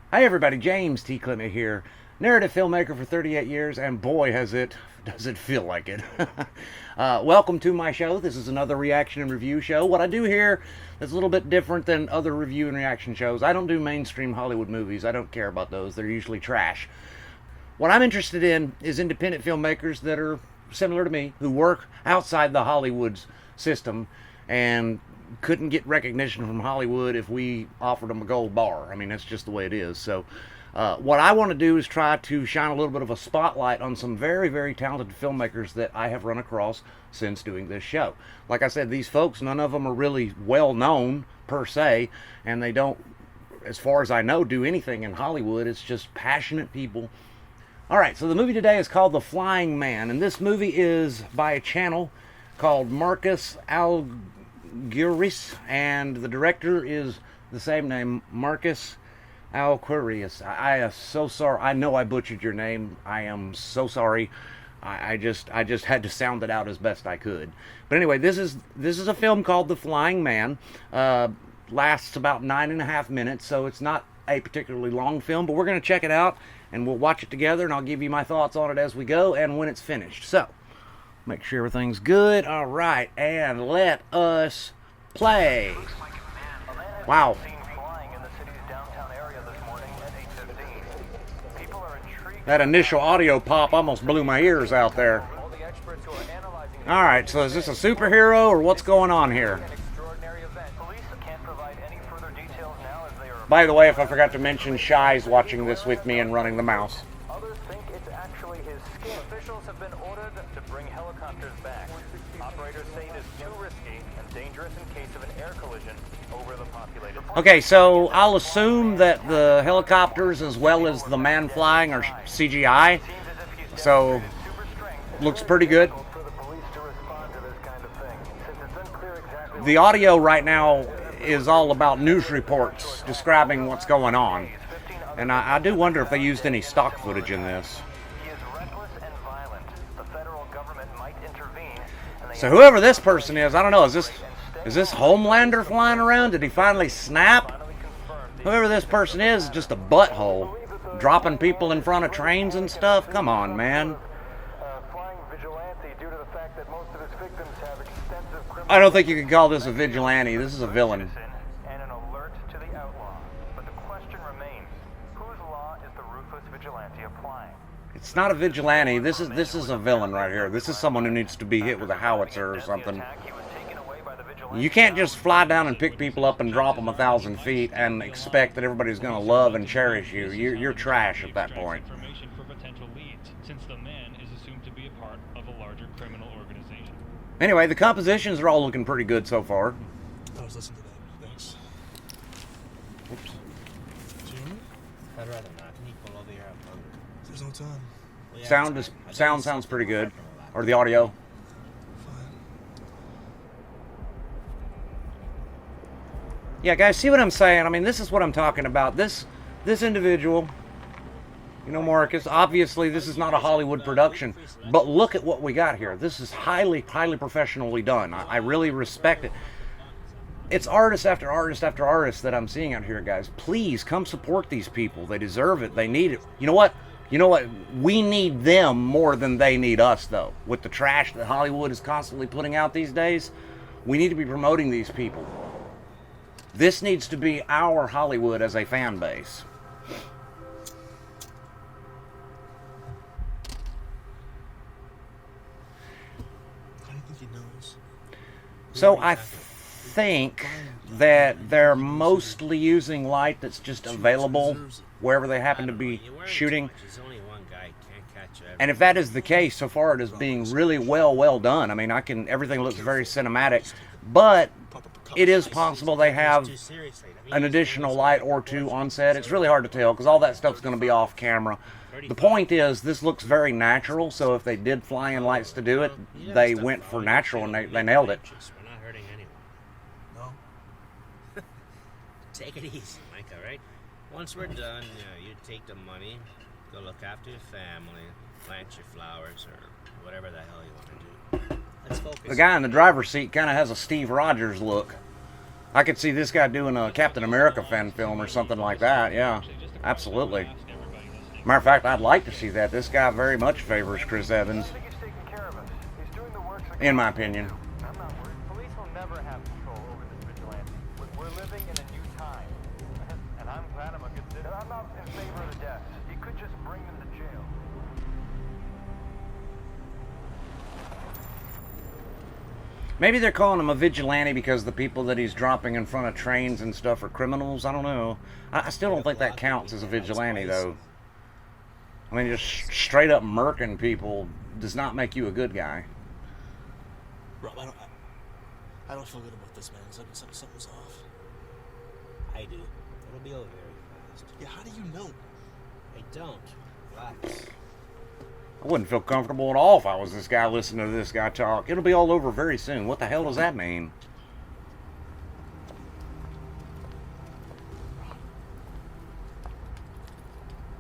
Hi everybody, James T. Clement here, narrative filmmaker for 38 years, and boy does it feel like it. Welcome to my show. This is another reaction and review show. What I do here is a little bit different than other review and reaction shows. I don't do mainstream Hollywood movies. I don't care about those. They're usually trash. What I'm interested in is independent filmmakers that are similar to me, who work outside the Hollywood's system and couldn't get recognition from Hollywood if we offered them a gold bar. I mean, that's just the way it is. So what I want to do is try to shine a little bit of a spotlight on some very, very talented filmmakers that I have run across since doing this show. Like I said, these folks, none of them are really well known per se, and they don't, as far as I know, do anything in Hollywood. It's just passionate people. All right, so the movie today is called The Flying Man, and this movie is by a channel called Marcus Alqueres, and the director is the same name, Marcus Alqueres. I am so sorry. I know I butchered your name. I am so sorry. I just had to sound it out as best I could. But anyway, this is a film called The Flying Man. Lasts about 9.5 minutes, so it's not a particularly long film, but we're going to check it out and we'll watch it together, and I'll give you my thoughts on it as we go and when it's finished. So make sure everything's good. All right, and let us play. Wow. That initial audio pop almost blew my ears out there. All right, so is this a superhero or what's going on here? By the way, if I forgot to mention, Shy's watching this with me and running the mouse. Others think it's actually his skin. Officials have been ordered to bring helicopters back. Operators say it is too risky and dangerous in case of an air collision over the populated. Okay, so I'll assume that the helicopters as well as the man flying are CGI. So looks pretty good. The audio right now is all about news reports describing what's going on. And I do wonder if they used any stock footage in this. So whoever this person is, I don't know, is this Homelander flying around? Did he finally snap? Whoever this person is just a butthole. Dropping people in front of trains and stuff? Come on, man. I don't think you can call this a vigilante. This is a villain. And an alert to the outlaw. But the question remains, whose law is the ruthless vigilante applying? It's not a vigilante. This is a villain right here. This is someone who needs to be hit with a howitzer or something. You can't just fly down and pick people up and drop them 1,000 feet and expect that everybody's going to love and cherish you. You're trash at that point. Since the man is assumed to be a part of a larger criminal organization. Anyway, the compositions are all looking pretty good so far. I was listening to that. Thanks. Oops. Jimmy? I'd rather not. Can you pull over here? I'm hungry. There's no time. Well, yeah, Sound sounds pretty good. Or the audio. Fine. Yeah, guys, see what I'm saying? I mean, this is what I'm talking about. This individual, you know, Marcus, obviously this is not a Hollywood production, but look at what we got here. This is highly, highly professionally done. I really respect it. It's artist after artist after artist that I'm seeing out here, guys. Please come support these people. They deserve it. They need it. You know what? You know what? We need them more than they need us, though. With the trash that Hollywood is constantly putting out these days, we need to be promoting these people. This needs to be our Hollywood as a fan base. How do you think he knows? So I think that they're mostly using light that's just available wherever they happen to be shooting. There's only one guy. Can't catch everything. And if that is the case, so far it is being really well done. I mean, everything looks very cinematic, but it is possible they have an additional light or two on set. It's really hard to tell because all that stuff's going to be off camera. The point is, this looks very natural, so if they did fly-in lights to do it, they went for natural and they nailed it. We're not hurting anyone. No? Take it easy, Mike, all right? Once we're done, you take the money, go look after your family, plant your flowers, or whatever the hell you want to do. Let's focus. The guy in the driver's seat kind of has a Steve Rogers look. I could see this guy doing a Captain America fan film or something like that, yeah. Absolutely. Ask everybody listening. Matter of fact, I'd like to see that. This guy very much favors Chris Evans, I think he's taking care of us. He's doing the work. in my opinion. I'm not worried. Police will never have control over this vigilante. We're living in a new time. And I'm glad I'm a good citizen. I'm not in favor of the death. He could just bring them to jail. Maybe they're calling him a vigilante because the people that he's dropping in front of trains and stuff are criminals. I don't know. I still don't think that counts as a vigilante, though. I mean, just straight up murking people does not make you a good guy. Rob, I don't feel good about this, man. Something's off. I do. It'll be over very fast. Yeah, how do you know? I don't. Relax. I wouldn't feel comfortable at all if I was this guy listening to this guy talk. It'll be all over very soon. What the hell does that mean?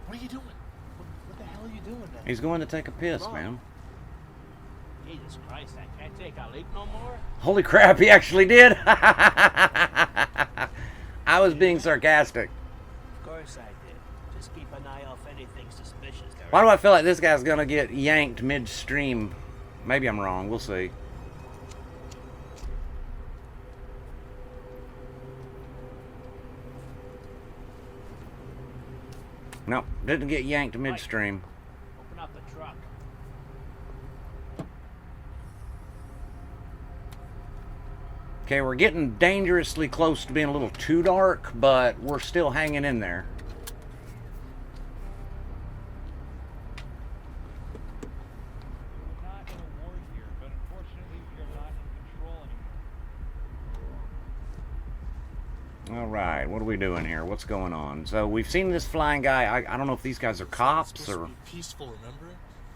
What are you doing? What the hell are you doing, man? He's going to take a piss, man. Jesus Christ, I can't take a leak no more? Holy crap, he actually did. I was being sarcastic. Of course I did. Just keep an eye out if anything suspicious. Why do I feel like this guy's gonna get yanked midstream? Maybe I'm wrong. We'll see. Nope, didn't get yanked midstream. Open up the truck. Okay, we're getting dangerously close to being a little too dark, but we're still hanging in there. We're not in a war here, but unfortunately we are not in control anymore. All right, what are we doing here? What's going on? So we've seen this flying guy. I don't know if these guys are cops It's supposed or... to be peaceful, remember?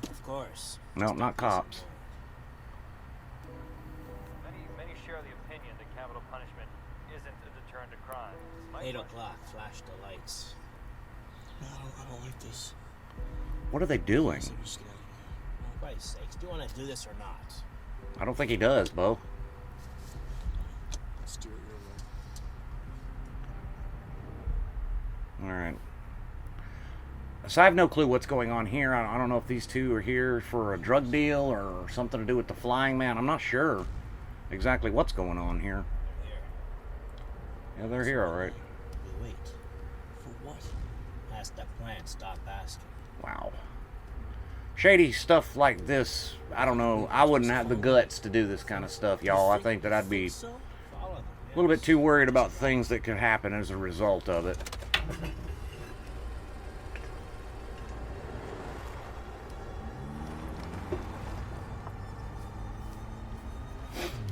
Of course. No, not cops. Many share the opinion that capital punishment isn't a deterrent to crime. 8 o'clock, flash the lights. No, I don't like this. What are they doing? So we just get out of here. For Christ's sakes, do you want to do this or not? I don't think he does, Bo. Let's do it your way. All right. So I have no clue what's going on here. I don't know if these two are here for a drug deal or something to do with the flying man. I'm not sure exactly what's going on here. Here. Yeah, they're here, all right. We wait. For what? Ask the plant, stop asking. Wow. Shady stuff like this, I don't know. I wouldn't have the guts to do this kind of stuff, y'all. I think that I'd be So? Follow them. a little bit too worried about things that could happen as a result of it.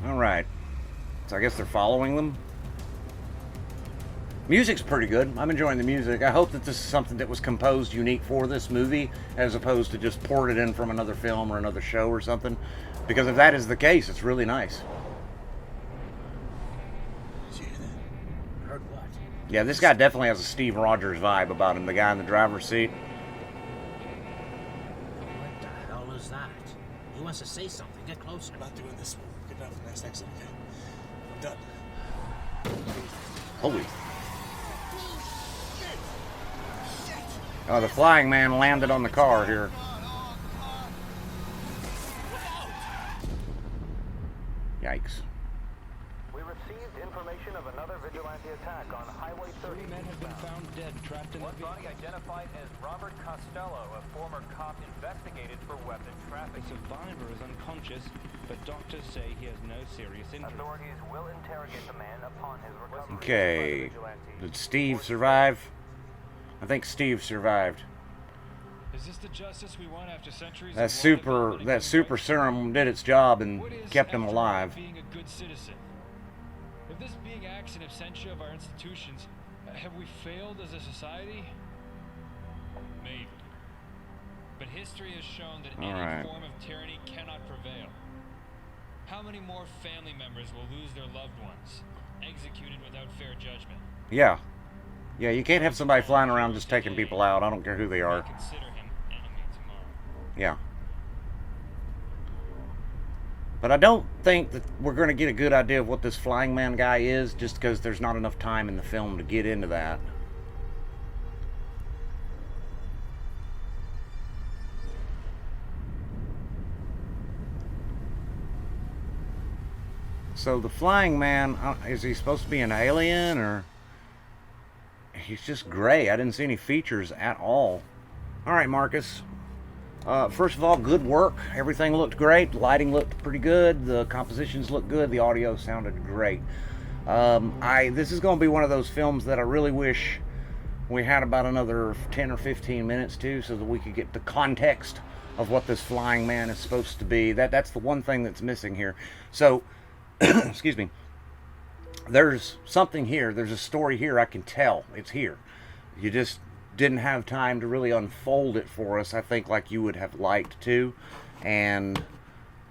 All right. So I guess they're following them. Music's pretty good. I'm enjoying the music. I hope that this is something that was composed unique for this movie as opposed to just ported in from another film or another show or something. Because if that is the case, it's really nice. Did you hear that? Heard what? Yeah, this guy definitely has a Steve Rogers vibe about him, the guy in the driver's seat. What the hell is that? He wants to say something. Get closer. I'm not doing this one. We're getting out of the next exit, okay? I'm done. Holy. Oh, the flying man landed on the car here. Yikes. We received information of another vigilante attack on Highway 30. 3 men have been found dead, trapped in the One body vehicle. identified as Robert Costello, a former cop investigated for weapon The trafficking. survivor is unconscious, but doctors say he has no serious injuries. Authorities will interrogate the man upon his recovery. Okay. Did Steve survive? I think Steve survived. Is this the justice we want after centuries? That of super serum did its job and What is, kept him after all, alive. being a good citizen? If this being acts in absentia of our institutions, have we failed as a society? Maybe. But history has shown that any Alright. form of tyranny cannot prevail. How many more family members will lose their loved ones, executed without fair judgment? Yeah. Yeah, you can't have somebody flying around just taking people out. I don't care who they are. Consider him enemy tomorrow. Yeah. But I don't think that we're going to get a good idea of what this flying man guy is just because there's not enough time in the film to get into that. So the flying man, is he supposed to be an alien, or he's just gray? I didn't see any features at all. All right, Marcus. First of all, good work. Everything looked great. The lighting looked pretty good. The compositions looked good. The audio sounded great. This is going to be one of those films that I really wish we had about another 10 or 15 minutes to, so that we could get the context of what this flying man is supposed to be. That's the one thing that's missing here. So, excuse me. There's something here. There's a story here. I can tell it's here. You just didn't have time to really unfold it for us, I think, like you would have liked to. And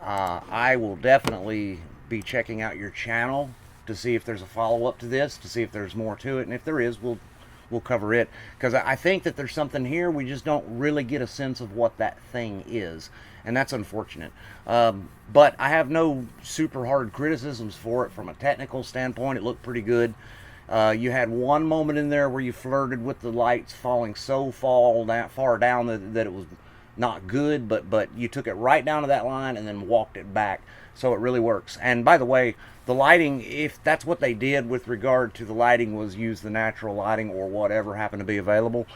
I will definitely be checking out your channel to see if there's a follow-up to this, to see if there's more to it, and if there is, we'll cover it, because I think that there's something here. We just don't really get a sense of what that thing is, and that's unfortunate. But I have no super hard criticisms for it from a technical standpoint. It looked pretty good. You had one moment in there where you flirted with the lights falling so far down that it was not good, but you took it right down to that line and then walked it back, so it really works. And by the way, the lighting, if that's what they did with regard to the lighting, was use the natural lighting or whatever happened to be available,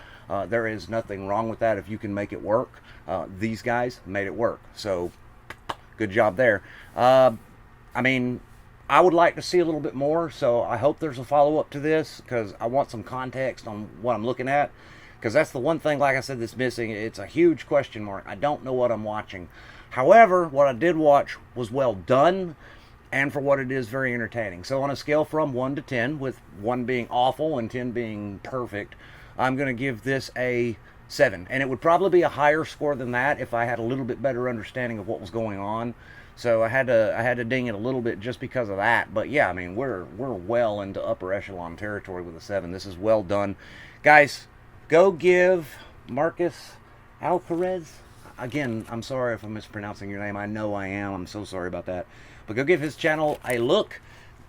there is nothing wrong with that if you can make it work. These guys made it work, so good job there. I mean, I would like to see a little bit more, so I hope there's a follow-up to this, because I want some context on what I'm looking at, because that's the one thing, like I said, that's missing. It's a huge question mark. I don't know what I'm watching. However, what I did watch was well done, and for what it is, very entertaining. So on a scale from 1 to 10, with 1 being awful and 10 being perfect, I'm going to give this a 7. And it would probably be a higher score than that if I had a little bit better understanding of what was going on. So I had to ding it a little bit just because of that. But yeah, I mean, we're well into upper echelon territory with a 7. This is well done. Guys, go give Marcus Alqueres, again, I'm sorry if I'm mispronouncing your name. I know I am. I'm so sorry about that. But go give his channel a look.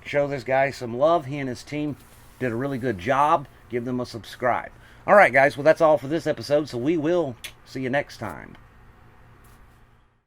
Show this guy some love. He and his team did a really good job. Give them a subscribe. All right, guys. Well, that's all for this episode, so we will see you next time.